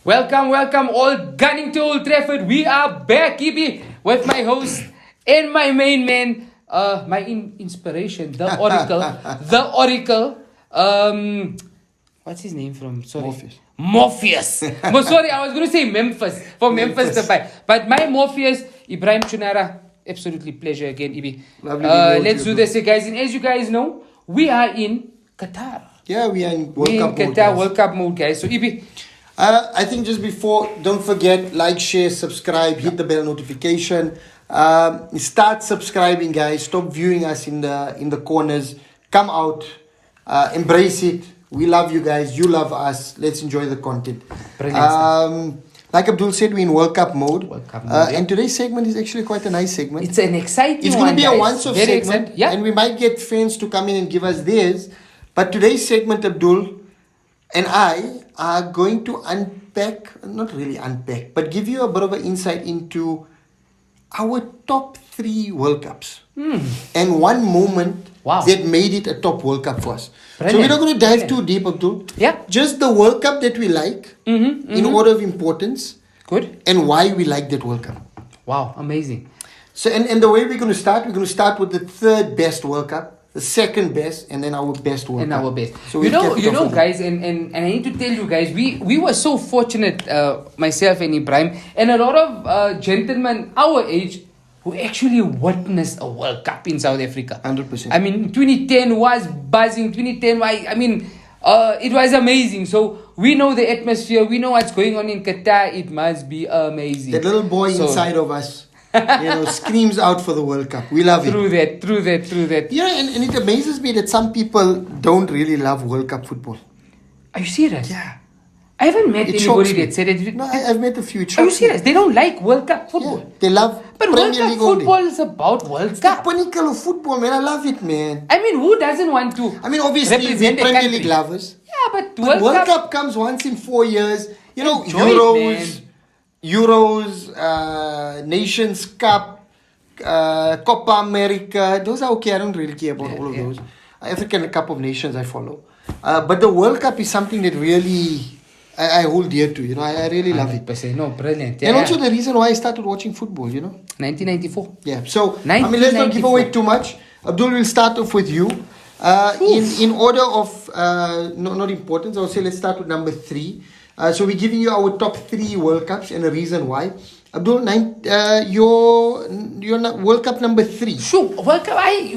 Welcome, all gunning to Old Trafford. We are back, Ibi, with my host and my main man, my inspiration, the Oracle. What's his name from? Sorry. Morpheus. Sorry, I was going to say Memphis, for Memphis to buy. But my Morpheus, Ibrahim Chunara, absolutely pleasure again, Ibi. Let's do this, guys. And as you guys know, we are in Qatar. Yeah, we are in World Cup mode, guys. So, Ibi. I think just before, don't forget, like, share, subscribe, hit the bell notification. Start subscribing, guys. Stop viewing us in the corners. Come out. Embrace it. We love you guys. You love us. Let's enjoy the content. Brilliant. Like Abdul said, we're in World Cup mode. Yeah. And today's segment is actually quite a nice segment. It's an exciting It's going to be guys. a once-off segment. Exciting. Yeah. And we might get fans to come in and give us theirs. But today's segment, Abdul and I are going to not really unpack, but give you a bit of an insight into our top 3 World Cups. And one moment that made it a top World Cup for us. Brilliant. So we're not going to dive too deep, Abdul. Yeah. Just the World Cup that we like in order of importance. Good. And why we like that World Cup. Wow, amazing. So and the way we're going to start with the 3rd best World Cup, the 2nd best, and then our best World Cup. Our best. So you know, guys, and I need to tell you guys, we were so fortunate, myself and Ibrahim, and a lot of gentlemen our age who actually witnessed a World Cup in South Africa. 100%. I mean, 2010 was buzzing. 2010, it was amazing. So we know the atmosphere. We know what's going on in Qatar. It must be amazing. That little boy inside of us, screams out for the World Cup. We love it. True that. Yeah, and it amazes me that some people don't really love World Cup football. Are you serious? Yeah. I haven't met anybody that said it. No, I've met a few. Are you serious? They don't like World Cup football. Yeah, they love But Premier World Cup League football only. is about World It's Cup. the pinnacle of football, man. I love it, man. I mean, who doesn't want to Obviously, we're represent a Premier country? League lovers. Yeah, but World Cup comes once in 4 years. Enjoy it, Euros, Nations Cup, Copa America. Those are okay. I don't really care about all of those. African Cup of Nations I follow. But the World Cup is something that really I hold dear to. I really love it. No, brilliant. Yeah, and also the reason why I started watching football, 1994. Yeah. So, let's not give away too much. Abdul, will start off with you. In order of, not importance, I would say let's start with number 3. So we're giving you our top 3 World Cups and a reason why. Abdul, your World Cup number 3. Sure, World Cup, I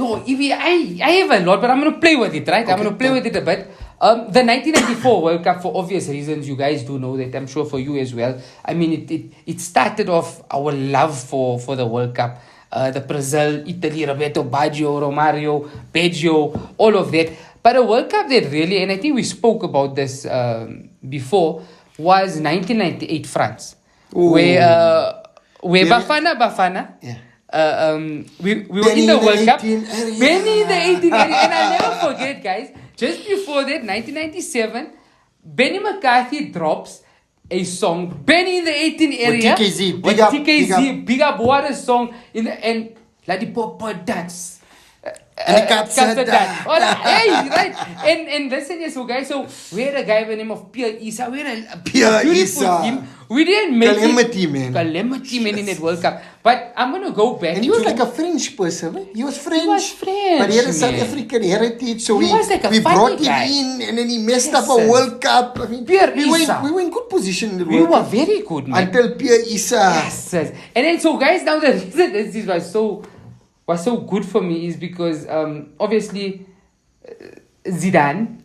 have a lot, but I'm going to play with it, right? Okay, I'm going to play with it a bit. The 1994 World Cup, for obvious reasons, you guys do know that, I'm sure for you as well. I mean, it started off our love for the World Cup. The Brazil, Italy, Roberto Baggio, Romario, Baggio, all of that. But a World Cup that really, and I think we spoke about this before, was 1998 France. Ooh. Where Bafana. Yeah. We were in the World Cup. Benny in the 18 area. And I'll never forget, guys, just before that, 1997, Benny McCarthy drops a song, Benny in the 18 area. With TKZ, big up what a song. And Ladipopo dance. Hey, right. And listen, yes, so guys, so we had a guy by the name of Pierre Issa. We had a beautiful team. We didn't make Calamity, man in that World Cup. But I'm going to go back. And he was like a French person, right? He was French. But he had a South African heritage. So we brought him in and then he messed up a World Cup. I mean, we were in good position in the World Cup. We were very good, man. Until Pierre Issa. Yes. And then, so guys, now the reason this was so good for me is because obviously Zidane,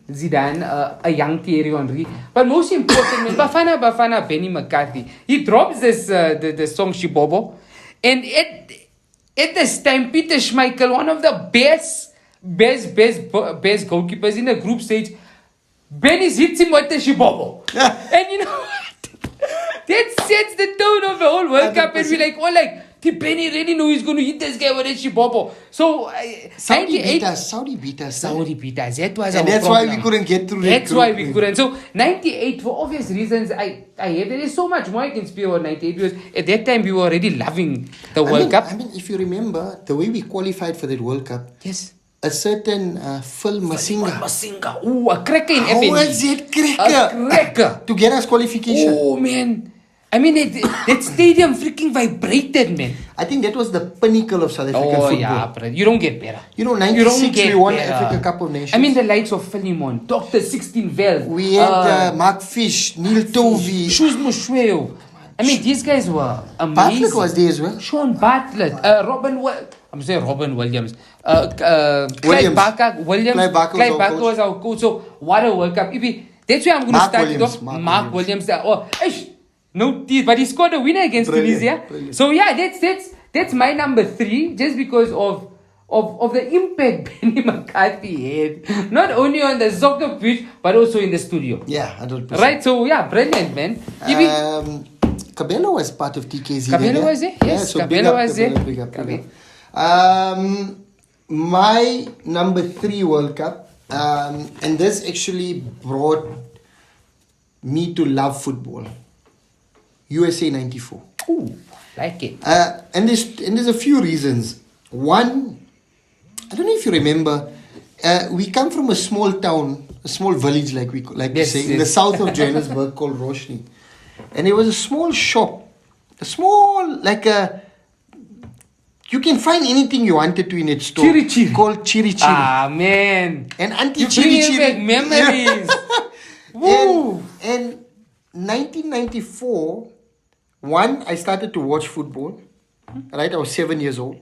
a young Thierry Henry, but most importantly, Bafana Benny McCarthy. He drops this the song Shibobo, and at this time Peter Schmeichel, one of the best goalkeepers in the group stage, Benny hits him with the Shibobo, and you know what? That sets the tone of the whole World Cup, and we're like, Benny really knew he's going to hit this guy with a Shibobo. So, Saudi beat us. That was and that's why we couldn't get through. That's why we couldn't. So, 98, for obvious reasons, there is so much more I can speak about 98 because at that time we were already loving the World Cup. I mean, if you remember, the way we qualified for that World Cup, yes, a certain Phil Masinga. Masinga. Ooh, a cracker in How FNB. was it A cracker? cracker. To get us qualification. Oh, man. I mean, that stadium freaking vibrated, man. I think that was the pinnacle of South African football. Yeah, bro. You don't get better. You know, You don't 96 get we won better. Africa Cup of Nations. I mean, the likes of Philemon, Dr. 16 Vel. we had Mark Fish, Neil Tovey. Shoes Mushweo. I mean, these guys were amazing. Bartlett was there as well. Sean Bartlett. I'm saying Robin Williams. Clive Williams. Barker. Clive Barker was our coach. was our coach. So, what a World Cup. That's where I'm going to Mark start Williams, it off. Mark Mark Williams. No teeth, but he scored a winner against Brilliant, Tunisia. brilliant. So yeah, that's my number 3, just because of the impact Benny McCarthy had, not only on the soccer pitch but also in the studio. Yeah, 100%. Right. So yeah, brilliant, man. Cabello was part of TKZ. Cabello was there? Yes, so Cabello big up was there. Cabello, big up. My number 3 World Cup, and this actually brought me to love football. USA 94. Ooh, like it. And there's a few reasons. One, I don't know if you remember, we come from a small town, a small village, like we like Yes, to say, in yes. the south of Johannesburg called Roshni. And there was a small shop, you can find anything you wanted to in its store. Chiri Chiri. Called Chiri Chiri. Ah, man. And Auntie You Chiri bringing back memories. Woo. And 1994, I started to watch football. Right, I was 7 years old.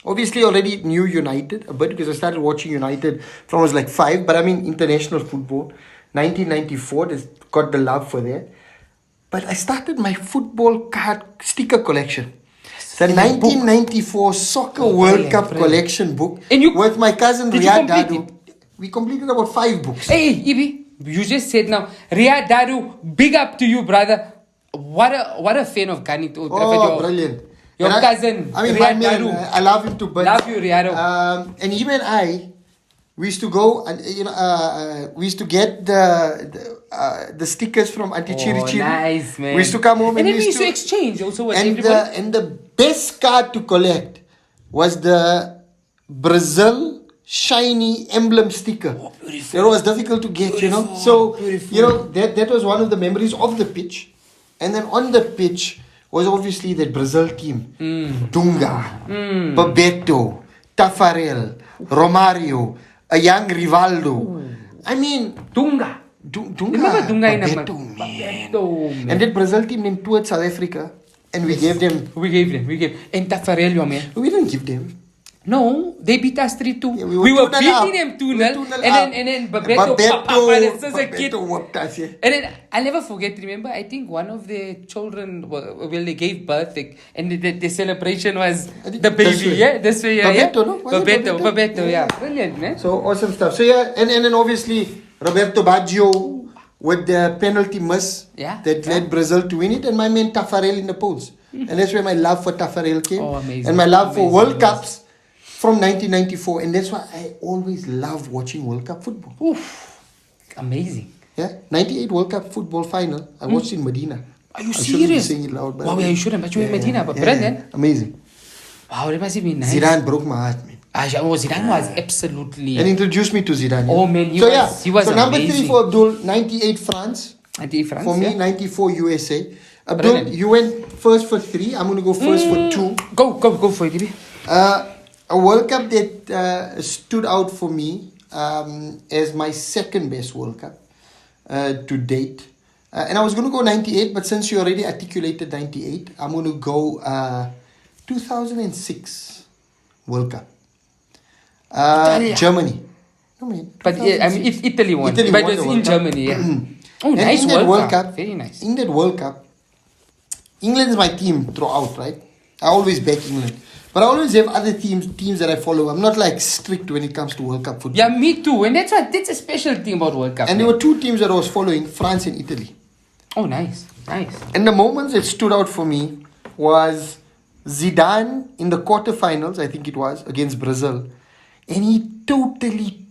Obviously, already knew United a bit because I started watching United from I was like 5. But I mean, international football. 1994, just got the love for that. But I started my football card sticker collection. The 1994 Soccer World Cup collection book. And you- with my cousin did you Riyad complete Dadu. We completed about 5 books. Hey, Ibi, you just said now, Riyad Dadu, big up to you, brother. What a fan of Ghani to Old Trafford. Oh, brilliant. Your And cousin, I mean, Riyad my man, Dadu. I love him to bits. Love you, Riyad. And him and I, we used to go and we used to get the stickers from Auntie Chiri Chiri. Nice, man. We used to come home and and then we used to exchange also with everybody. and the best card to collect was the Brazil shiny emblem sticker. Oh, beautiful. It was difficult to get, you know. Beautiful, So beautiful. you know that was one of the memories of the pitch, and then on the pitch was obviously that Brazil team. Dunga, Bebeto, Tafarel, Romario, a young Rivaldo. I mean, Dunga. Dunga. Remember Dunga in Bebeto, a man. Bebeto, man. And that Brazil team then toured South Africa, and we gave them. We gave them. And Tafarello, man. We didn't give them. No, they beat us 3-2. Yeah, we were 2-0 beating up. them 2-0. We were 2-0 And then Bebeto, as a kid. Bebeto whooped us, yeah. And then I'll never forget, remember, I think one of the children, well, they gave birth, and the celebration was I think the baby, this way. yeah? This way, yeah. Bebeto, no? Was it Bebeto, yeah. Brilliant, man. So awesome stuff. So yeah, and then obviously Roberto Baggio with the penalty miss Yeah, that yeah. led Brazil to win it, and my man Tafarel in the post. And that's where my love for Tafarel came. Oh, amazing. And my love for Amazing, World amazing. Cups from 1994. And that's why I always love watching World Cup football. Oof. Amazing. Yeah, 98 World Cup football final. I watched in Medina. Are you I shouldn't be serious? saying it loud, but Wow, yeah, you shouldn't, but you were in Medina, but brilliant. Amazing. Wow, that must have been nice. Zidane broke my heart, man. Zidane was absolutely... And introduced me to Zidane. Oh, man, he was so number 3 amazing. for Abdul, 98 France. Anti-France, For me, yeah. 94 USA. Abdul, Brilliant. you went first for 3. I'm going to go first for 2. Go for it, Ibi. A World Cup that stood out for me as my second best World Cup to date. And I was going to go 98, but since you already articulated 98, I'm going to go 2006 World Cup. Italia. Germany. No, man, But yeah, I mean, 2006. Italy won. Italy But won it the was in World Cup. Germany, yeah. Oh, And nice in that World Cup. Very nice. In that World Cup, England's my team throughout, right? I always back England. But I always have other teams that I follow. I'm not like strict when it comes to World Cup football. Yeah, me too. And that's a special thing about World Cup. And there man. were 2 teams that I was following, France and Italy. Oh, nice. Nice. And the moments that stood out for me was Zidane in the quarterfinals, I think it was, against Brazil. And he totally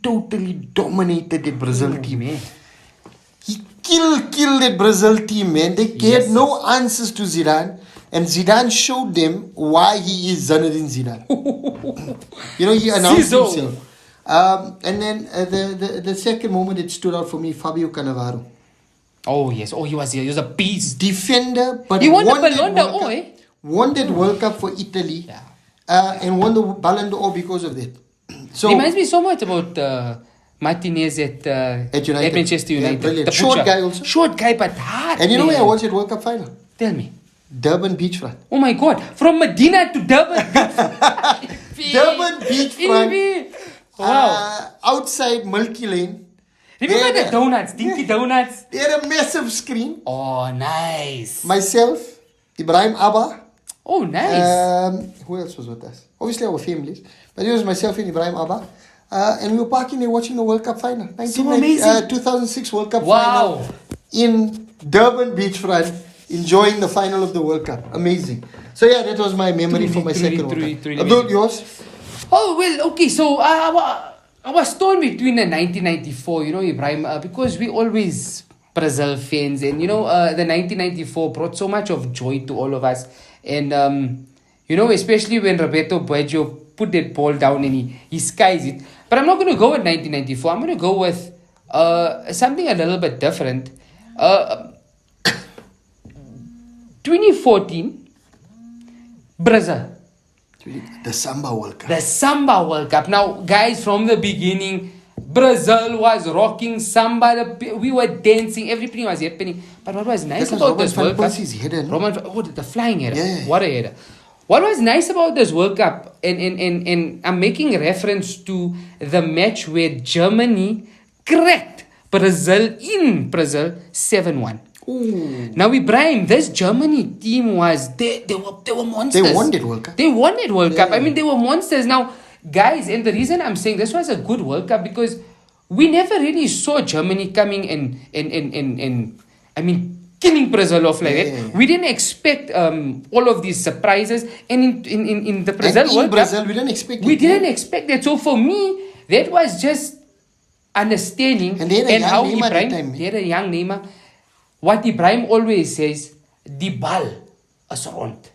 dominated the Brazil team. Man. He killed that Brazil team, man. They had no answers to Zidane. And Zidane showed them why he is Zinedine Zidane. You know, he announced Zizou. himself. And then the second moment it stood out for me, Fabio Cannavaro. Oh yes. Oh, he was a beast. Defender, but He won the that Ballon World d'Or, Cup- eh? Won that World Cup for Italy. Yeah. And won the Ballon d'Or because of that. So Reminds me so much about Martinez at United. Manchester Yeah, United. brilliant. The Short butcher. guy also. Short guy, but hard. and you know where I man. watched that World Cup final? Tell me. Durban Beachfront. Oh my God! From Medina to Durban. Durban Beachfront. Wow. Outside Milky Lane. Remember They the had donuts, Dinky Donuts? They had a massive screen. Oh, nice. Myself, Ibrahim Abba. Oh, nice. Who else was with us? Obviously our families. But it was myself and Ibrahim Abba. And we were parking there watching the World Cup final. So amazing. 2006 World Cup Wow. final. In Durban Beachfront. Enjoying the final of the World Cup. Amazing. So yeah, that was my memory for my second World Cup. Abdul, yours? Oh, well, okay. So I was torn between the 1994, Ibrahim, because we always Brazil fans. And, the 1994 brought so much of joy to all of us. And, especially when Roberto Baggio put that ball down and he skies it. But I'm not going to go with 1994. I'm going to go with something a little bit different. 2014, Brazil. The Samba World Cup. The Samba World Cup. Now, guys, from the beginning, Brazil was rocking samba. We were dancing. Everything was happening. But what was nice about this World Cup? The flying header. Yeah. What a header. What was nice about this World Cup, and I'm making reference to the match where Germany cracked Brazil in Brazil 7-1. Ooh. Now, Ibrahim, this Germany team was they were monsters. They won that World Cup. They won that World Cup. I mean, they were monsters. Now, guys, and the reason I'm saying this was a good World Cup because we never really saw Germany coming and I mean killing Brazil off like that. Yeah. We didn't expect all of these surprises, and in the Brazil And in World Brazil, Cup, we didn't expect we it. didn't expect that. So for me, that was just understanding And they had a young how Neymar at that Ibrahim, time. they had a young Neymar. What Ibrahim always says, the ball is rond.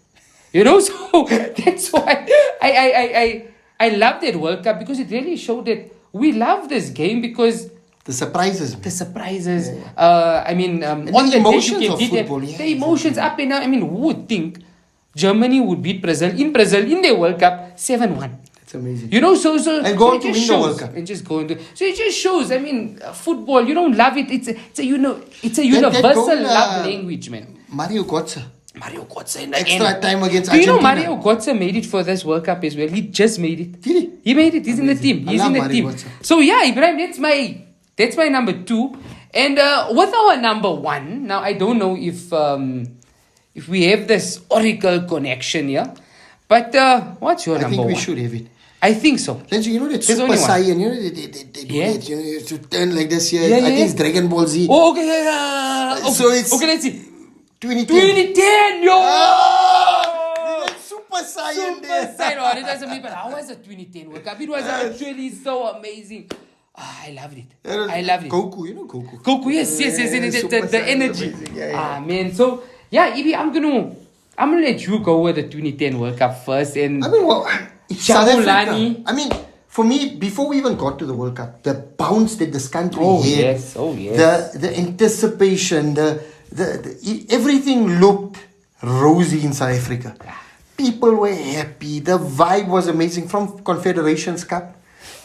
So that's why I love that World Cup because it really showed that we love this game because The surprises. the surprises. Yeah. I mean, And on the the day emotions you can of beat them. football, yeah, The emotions up and down. I mean, who would think Germany would beat Brazil in the World Cup 7-1? It's amazing. So And go on it to just win the World shows, Cup. and just go into. So it just shows. I mean, football. You don't love it. It's a That universal goal, love language, man. Mario Götze. Mario Götze in the Extra end. time against Do you know Argentina. Mario Götze made it for this World Cup as well? He just made it. Did he? He made it. He's in the Amazing. team. I He's love in the Mario team. Götze. So yeah, Ibrahim, that's my number 2. And with our number 1, now I don't know if we have this Oracle connection here, but what's your I number think 1? we should have it. I think so. Let's, you know that There's Super only one. Saiyan, they do Yeah. that, you have to turn like this here. Yeah, I yeah, think yeah. it's Dragon Ball Z. Oh, okay, yeah. Okay, So it's- okay. Let's see. 2010. 2010, yo. Ah, that's Super Saiyan Super there. Saiyan. Oh, that doesn't mean, but how was the 2010 World Cup? It was actually so amazing. I loved it. I loved it. Goku, you know Goku. Goku, yes, and Super the Saiyan, energy. amazing. Yeah. Man. So yeah, Ibi, I'm gonna let you go with the 2010 World Cup first, and I mean, well, it's South Jabulani. Africa. I mean, for me, before we even got to the World Cup, the bounce that this country Oh, had, yes. Oh, yes. the anticipation, the everything looked rosy in South Africa. People were happy. The vibe was amazing from Confederations Cup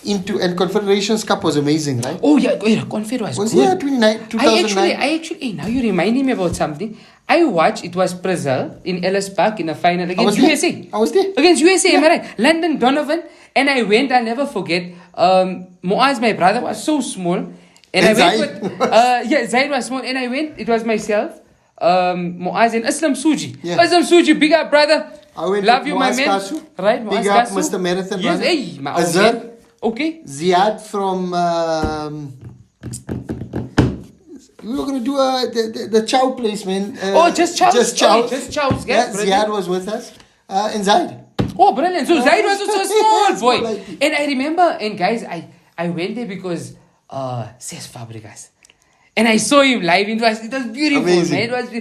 and Confederations Cup was amazing, right? Oh yeah, Confed was Was good. yeah, 2009. I actually, now you're reminding me about something. I watched, it was Brazil in Ellis Park in the final against USA. I was there. Against USA, am I right? London Donovan. And I went, I'll never forget. Moaz, my brother, was so small. And I went Zaid with, Zaid was small. And I went, it was myself, Moaz and Islam Suji. Yeah. Islam Suji, big up, brother. I went Love with you, my Moaz man. Kasu. Right, Big Moaz up, Kasu. Mr. Marathon Yes, runner. hey, my old Azhar. man. Okay. Ziad from we were gonna do the Chow place, man. Just Chow's. Just Chow. Okay, just Chow's, Yeah, yes, brilliant. Ziad was with us. And Zaid. Oh, brilliant. So Zaid was also a small Yes, boy. like- And I remember, and guys, I went there because Cesc Fabregas. And I saw him live. It was beautiful, Amazing. man. It was The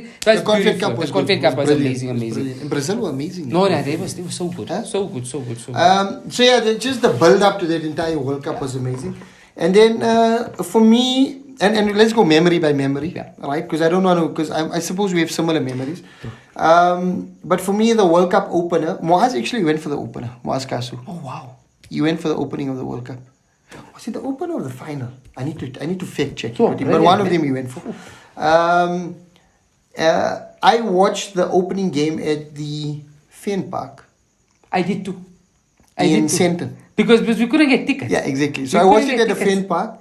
Confed beautiful. Cup was The Confed good. Cup was Brilliant. amazing, It was amazing. brilliant. And Brazil were amazing. No, they were so good. Huh? So good. So good. So yeah, just the build up to that entire World Cup was amazing. And then for me, and let's go memory by memory, Yeah. right? Because I don't want to, because I suppose we have similar memories. But for me, the World Cup opener, Moaz actually went for the opener, Moaz Kasu. Oh, wow. He went for the opening of the World Cup. Was it the opener or the final? I need to fact check it. Oh, But brilliant, one of man. them he went for. I watched the opening game at the Fen Park I did too. in Senton. Because we couldn't get tickets. Yeah, exactly. So We I watched couldn't it get at the tickets. Fen Park.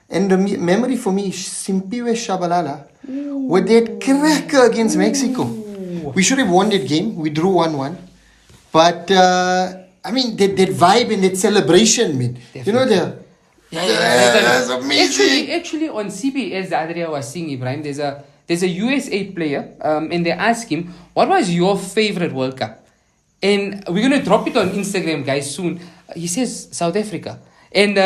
And the memory for me is Simpiwe Shabalala with that cracker against Mexico. We should have won that game. We drew 1-1. But, I mean, that vibe and that celebration, man. You know, that's amazing. Actually, on CBS the other day I was seeing Ibrahim. There's a USA player, and they asked him, "What was your favorite World Cup?" And we're gonna drop it on Instagram, guys, soon. He says South Africa, and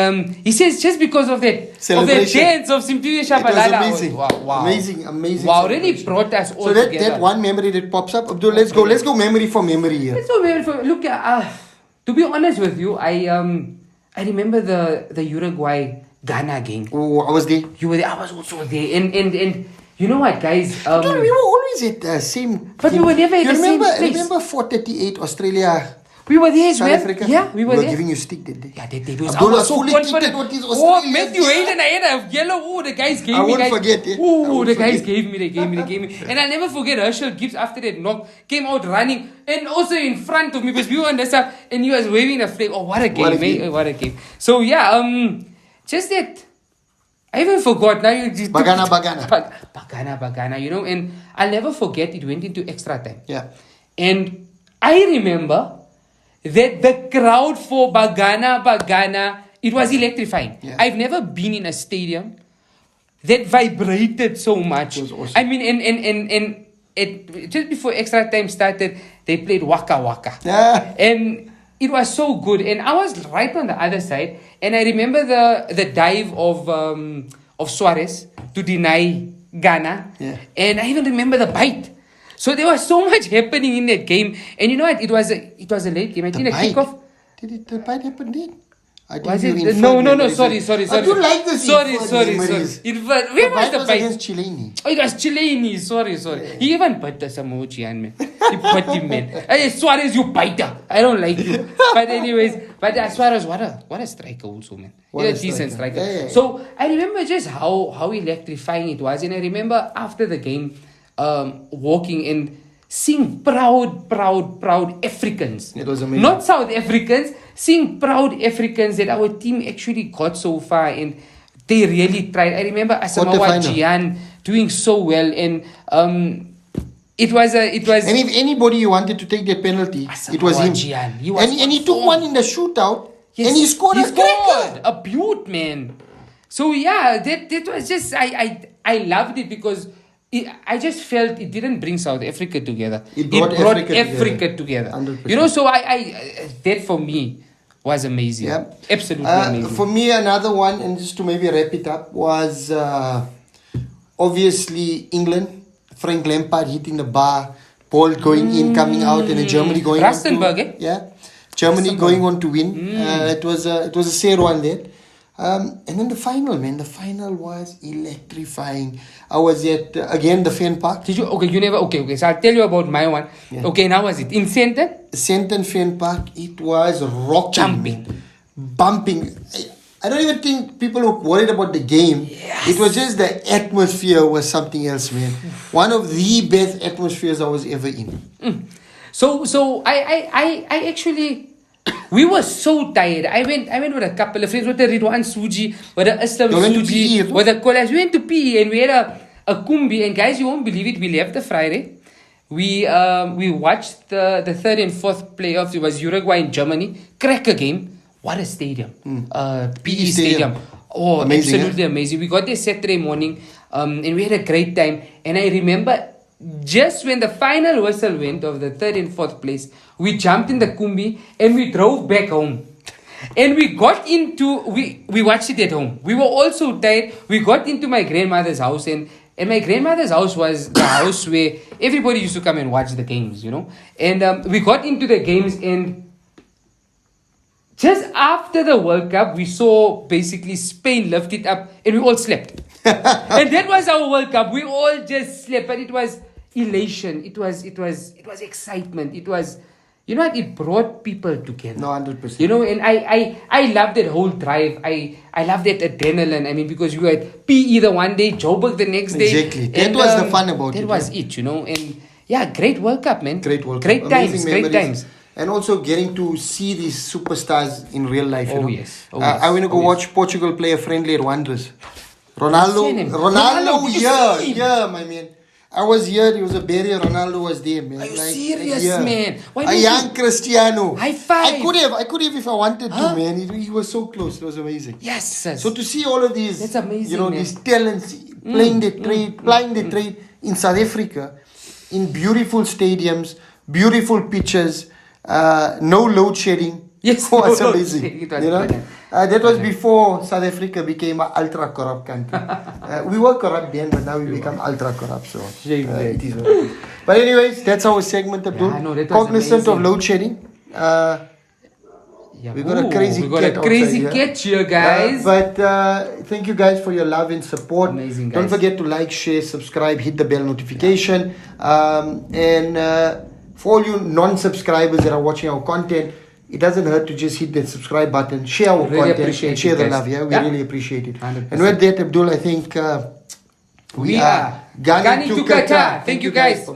he says just because of that Celebration. dance of Simpiwe It was Shabalala. amazing. Wow. Amazing Wow, really celebration. brought us all So that together. one memory that pops up. Abdul, let's go memory for memory here. It's so beautiful. Look, to be honest with you, I remember the Uruguay Ghana game. Oh, I was there. You were there. I was also there. And you know what, guys? Dude, we were always at the same. But we were never at the same place. Remember 438 Australia, We were there as South well. Africa? Yeah, we were there. giving you stick that day. Yeah, they was. Abdul I was was so fully confident. kitted with his Oh, Australians. Matthew Hayden, I had a yellow. Oh, the guys gave I me. won't guys. forget it. I Oh, won't the guys forget. gave me. And I'll never forget Herschel Gibbs after that knock came out running and also in front of me because we were on the side and he was waving a flag. Oh, what a game, What a man. game. What a game. So yeah, just that. I even forgot now. Bagana, you know, and I'll never forget it went into extra time. Yeah. And I remember that the crowd for Bagana, it was electrifying. Yeah. I've never been in a stadium that vibrated so much. It was awesome. I mean, and it, just before extra time started, they played Waka Waka. Yeah. And it was so good. And I was right on the other side. And I remember the dive of Suarez to deny Ghana. Yeah. And I even remember the bite. So there was so much happening in that game. And you know what? It was a late game. I think the kickoff. Did the bite happen then? I think Was you it? inferred No, memories. sorry. I do like this. Sorry. inferred memories. Where The was bite the was bite? against Chiellini. Oh, it was Chiellini. Sorry. He even bit the Samochian, man. He bit him, man. Hey, Suarez, you biter. I don't like you. But anyways, Suarez, what a striker also, man. What He's a a decent striker. striker. Yeah. So I remember just how electrifying it was. And I remember after the game, walking and seeing proud Africans. It was amazing. Not South Africans, seeing proud Africans that our team actually got so far and they really tried. I remember Asamoah Quarterfinal. Gyan doing so well and it was And if anybody you wanted to take that penalty, it was him. Gyan. He was And he took on one in the shootout, Yes, and he scored a cracker. a beaut, man. So yeah, that was just I loved it because I just felt it didn't bring South Africa together. It brought Africa together. 100%. You know, so I that for me was amazing. Yeah. Absolutely amazing. For me, another one, and just to maybe wrap it up, was obviously England. Frank Lampard hitting the bar, ball going in, coming out, and then Germany going Rustenburg, on to, Germany going on to win. It was a sad one there. And then the final, man. The final was electrifying. I was at, again, the Fen Park. Did you? Okay, you never. Okay. So I'll tell you about my one. Yeah. Okay, now was it in Centre? Senton Fen Park. It was rocking. Jumping. Man. Bumping. I don't even think people were worried about the game. Yes. It was just the atmosphere was something else, man. One of the best atmospheres I was ever in. So I actually. We were so tired. I went with a couple of friends, with the Ridwan Suji, with the Islam You went to Suji, PE, with the college. We went to PE and we had a kumbi. And guys, you won't believe it. We left the Friday. We watched the third and fourth playoffs. It was Uruguay and Germany. Cracker game. What a stadium. PE stadium. Oh, Amazing, absolutely amazing. We got there Saturday morning and we had a great time. And I remember just when the final whistle went of the third and fourth place, we jumped in the Kumbi and we drove back home. And we got into, we watched it at home. We were all so tired. We got into my grandmother's house, and my grandmother's house was the house where everybody used to come and watch the games, you know. And we got into the games, and just after the World Cup, we saw basically Spain lift it up, and we all slept. And that was our World Cup. We all just slept, but it was elation. It was excitement. It was, you know what? It brought people together. No, 100%. You know, and I love that whole drive. I love that adrenaline. I mean, because you had PE the one day, Joburg the next day. Exactly. That was the fun about it. That was it, you know. And yeah, great World Cup, man. Great World Cup. Great times. Amazing Great memories. times. And also getting to see these superstars in real life. You Oh, know? yes. Oh, yes. I went to go Oh, watch Portugal play a friendly at Wanderers. What's your name? Ronaldo, did you see him? yeah, my man. I was here, he was a barrier, Ronaldo was there, man. Are you serious, yeah. man? Why A don't young you- Cristiano. High five. I could have if I wanted to, man. He was so close, it was amazing. Yes, sis. So to see all of these, That's amazing, you know, man. these talents playing the trade in South Africa, in beautiful stadiums, beautiful pitches, no load shedding. Yes, it was no load amazing. shedding. It was You know? brilliant. That was before South Africa became an ultra corrupt country. We were corrupt then, but now we become ultra corrupt. So Shame, man. it is what it is. But anyways, that's our segment, Abdul. Yeah, no, that was Cognizant of amazing. load shedding. Yeah. We got a crazy we got cat a crazy outside here. cat here, guys. But thank you guys for your love and support. Amazing, Don't guys. forget to like, share, subscribe, hit the bell notification. And for all you non-subscribers that are watching our content, it doesn't hurt to just hit that subscribe button, share our Really content, appreciate and share it, the guys. love. Yeah, we Yeah. really appreciate it. 100%. And with that, Abdul, I think we are gunning to Qatar. Thank you, guys.